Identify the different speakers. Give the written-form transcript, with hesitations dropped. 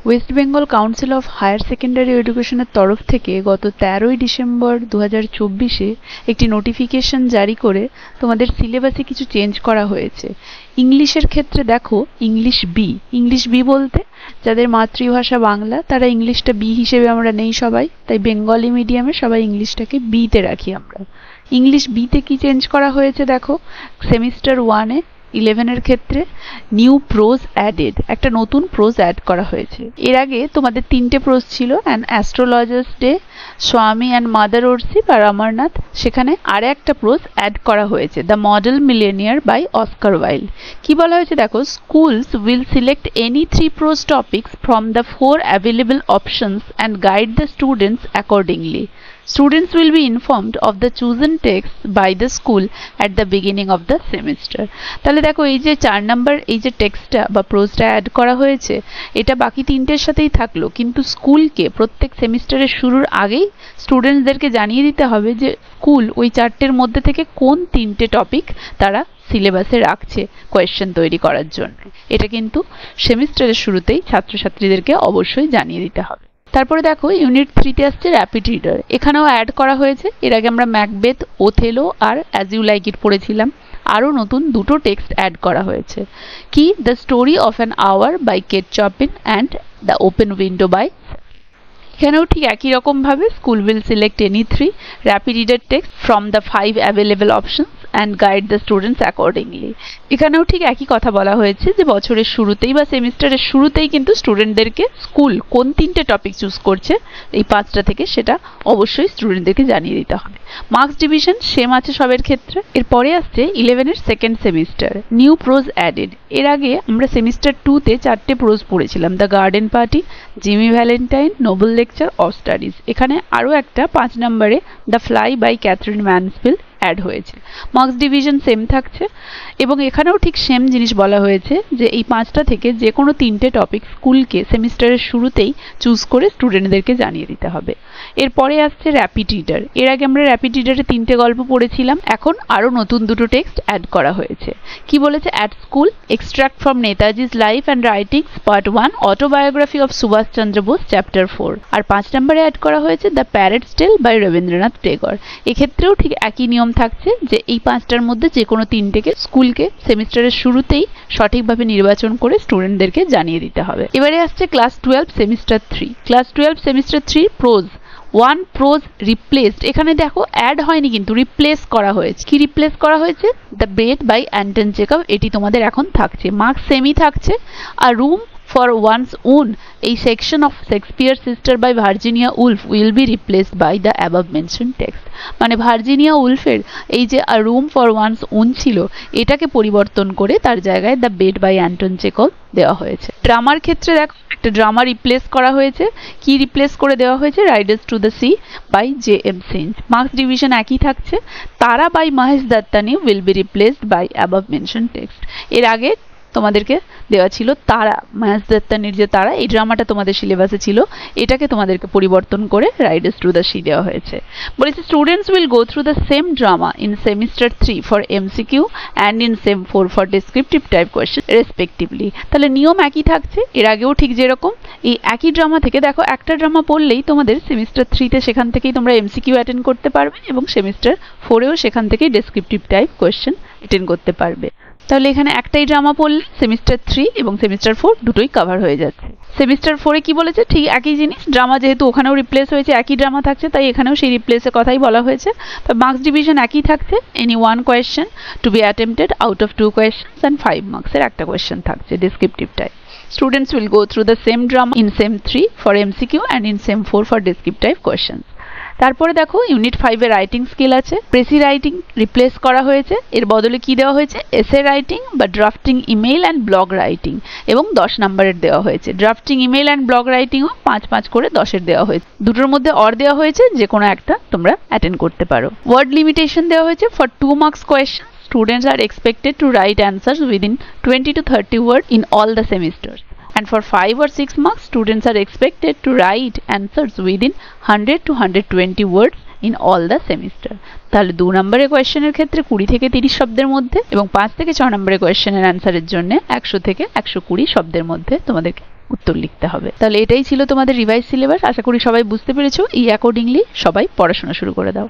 Speaker 1: West Bengal council of higher secondary এডুকেশনের তরফ থেকে গত 13ই ডিসেম্বর 2024-এ একটি নোটিফিকেশন জারি করে তোমাদের সিলেবাসে কিছু চেঞ্জ করা হয়েছে। ইংলিশের ক্ষেত্রে দেখো ইংলিশ বি বলতে যাদের মাতৃভাষা বাংলা তারা ইংলিশটা বি হিসেবে আমরা নেই সবাই, তাই বেঙ্গলি মিডিয়ামে সবাই ইংলিশটাকে বিতে রাখি আমরা। ইংলিশ বিতে কি চেঞ্জ করা হয়েছে দেখো, সেমিস্টার 1-এ 11-এর ক্ষেত্রে নিউ প্রোজ অ্যাডেড, একটা নতুন প্রোজ অ্যাড করা হয়েছে। এর আগে তোমাদের 3টে প্রোজ ছিল, an astrologer's day, Swami and mother worship আর অমরনাথ। সেখানে আরে একটা প্রোজ অ্যাড করা হয়েছে, the model millionaire by Oscar Wilde. কি বলা হয়েছে দেখো, schools will select any 3 prose topics from the 4 available options and guide the students accordingly. Students will be informed of the chosen text by the school at the beginning of the semester. তাহলে দেখো এই যে 4 number এই যে টেক্সটটা বা প্রোজটা add করা হয়েছে, এটা বাকি 3টের সাথেই থাকলো, কিন্তু স্কুলকে প্রত্যেক সেমিস্টারের শুরুর আগেই স্টুডেন্টসদেরকে জানিয়ে দিতে হবে যে স্কুল ওই 4টের মধ্যে থেকে কোন 3টে টপিক তারা সিলেবাসে রাখছে কোয়েশ্চেন তৈরি করার জন্য। এটা কিন্তু সেমিস্টারের শুরুতেই ছাত্রছাত্রীদেরকে অবশ্যই জানিয়ে দিতে হবে। তারপরে দেখো ইউনিট 3-তে আসছে র্যাপিড রিডার, এখানেও অ্যাড করা হয়েছে। এর আগে আমরা ম্যাকবেথ, ওথেলো আর অ্যাজ ইউ লাইক ইট পড়েছিলাম। আরও নতুন 2টো টেক্সট অ্যাড করা হয়েছে। কি, the story of an hour by Kate Chopin and the open window by. এখানেও ঠিক একই রকমভাবে school will select any 3 rapid reader text from the 5 available options and guide the students accordingly. এখানেও ঠিক একই কথা বলা হয়েছে যে বছরের শুরুতেই বা সেমিস্টারের শুরুতেই কিন্তু স্টুডেন্টদেরকে স্কুল কোন 3টে টপিক চুজ করছে এই 5টা থেকে সেটা অবশ্যই স্টুডেন্টদেরকে জানিয়ে দিতে হবে। মার্কস ডিভিশন সেম আছে সবের ক্ষেত্রে। এরপরে আসছে 11-এর second semester, new prose added. এর আগে আমরা সেমিস্টার 2-তে 4টে প্রোজ পড়েছিলাম, the garden party, Jimmy Valentine, Nobel lecture of studies. এখানে আরও একটা 5 নম্বরে the fly by Katherine Mansfield add হয়েছে। মার্কস ডিভিশন সেম থাকছে এবং এখানেও ঠিক সেম জিনিস বলা হয়েছে যে এই 5টা থেকে যে কোনো 3টে টপিক স্কুলকে সেমিস্টারের শুরুতেই চুজ করে স্টুডেন্টদেরকে জানিয়ে দিতে হবে। এরপরে আসছে র্যাপিড রিডার। এর আগে আমরা র্যাপিড রিডারে 3টে গল্প পড়েছিলাম, এখন আরও নতুন 2টো টেক্সট অ্যাড করা হয়েছে। কি বলেছে, at school extract from Netaji's life and writings part 1, autobiography of Subhas Chandra Bose chapter 4। আর 5 নম্বরে অ্যাড করা হয়েছে the parade's tale by Rabindranath Tagore. এক্ষেত্রেও ঠিক একই নিয়ম থাকছে যে এই 5টার মধ্যে যে কোনো 3টেকে স্কুলকে সেমিস্টারের শুরুতেই সঠিকভাবে নির্বাচন করে স্টুডেন্টদেরকে জানিয়ে দিতে হবে। এবারে আসছে class 12 semester 3। Class 12 semester 3 pros 1 pros replaced. এখানে দেখো অ্যাড হয়নি কিন্তু রিপ্লেস করা হয়েছে। কি রিপ্লেস করা হয়েছে, the bet by Anton Chekhov. এটি তোমাদের এখন থাকছে, মার্কস সেমই থাকছে। আর রুম for one's own, এই section of Shakespeare's sister by Virginia Woolf will be replaced by the above mentioned text. মানে ভার্জিনিয়া উলফের এই যে a room for one's own ছিল এটাকে পরিবর্তন করে তার জায়গায় the bet by Anton Chekhov দেওয়া হয়েছে। ড্রামার ক্ষেত্রে দেখো একটা ড্রামা রিপ্লেস করা হয়েছে। কি রিপ্লেস করে দেওয়া হয়েছে, riders to the sea by J M. Synge. Marks division একই থাকছে। Tara by Mahesh Dattani will be replaced by above mentioned text. এর আগে তোমাদেরকে দেওয়া ছিল তারা, মহেশ দত্তানির যে তারা, এই ড্রামাটা তোমাদের সিলেবাসে ছিল, এটাকে তোমাদেরকে পরিবর্তন করে রাইডার্স টু দ্য সি দেওয়া হয়েছে। বলেছে students will go through the same drama in semester 3 for MCQ and in same 4 for descriptive type question respectively. তাহলে নিয়ম একই থাকছে, এর আগেও ঠিক যেরকম এই একই ড্রামা থেকে দেখো একটা ড্রামা পড়লেই তোমাদের সেমিস্টার 3-তে সেখান থেকেই তোমরা এমসিকিউ অ্যাটেন্ড করতে পারবে এবং সেমিস্টার 4-এও সেখান থেকেই ডেসক্রিপটিভ টাইপ কোয়েশ্চেন অ্যাটেন্ড করতে পারবে। তাহলে এখানে একটাই ড্রামা পড়লে সেমিস্টার 3 এবং সেমিস্টার 4 দুটোই কভার হয়ে যাচ্ছে। সেমিস্টার 4-এ কি বলেছে, ঠিক একই জিনিস, ড্রামা যেহেতু ওখানেও রিপ্লেস হয়েছে একই ড্রামা থাকছে তাই এখানেও সেই রিপ্লেসের কথাই বলা হয়েছে। তো মার্কস ডিভিশন একই থাকছে, any 1 question to be attempted out of 2 questions and 5 মার্কসের একটা কোয়েশ্চেন থাকছে descriptive type. Students will go through the same drama in SEM 3 for MCQ and in SEM 4 for descriptive questions. তারপরে দেখো unit 5-এ writing skill আছে। Precis writing replace করা হয়েছে, এর বদলে কি দেওয়া হয়েছে, এসে রাইটিং বা drafting email and blog writing এবং 10 নম্বরের দেওয়া হয়েছে। ড্রাফটিং ইমেইল অ্যান্ড ব্লগ রাইটিংও 5-5 করে 10-এর দেওয়া হয়েছে। দুটোর মধ্যে অর দেওয়া হয়েছে, যে কোনো একটা তোমরা অ্যাটেন্ড করতে পারো। ওয়ার্ড লিমিটেশন দেওয়া হয়েছে for 2 marks question. Students are expected to write answers within 20 to 30 words in all the semesters. And for 5 or 6 marks, students are expected to write answers within 100 to 120 words in all the semester. তাহলে 2 নম্বরের কোয়েশ্চেনের ক্ষেত্রে 20 থেকে 30 শব্দের মধ্যে এবং 5 থেকে 6 নম্বরের কোয়েশ্চেনের অ্যান্সারের জন্য 100 থেকে 120 শব্দের মধ্যে তোমাদেরকে উত্তর লিখতে হবে। তাহলে এটাই ছিল তোমাদের রিভাইজ সিলেবাস। আশা করি সবাই বুঝতে পেরেছো। এই অ্যাকর্ডিংলি সবাই পড়াশোনা শুরু করে দাও।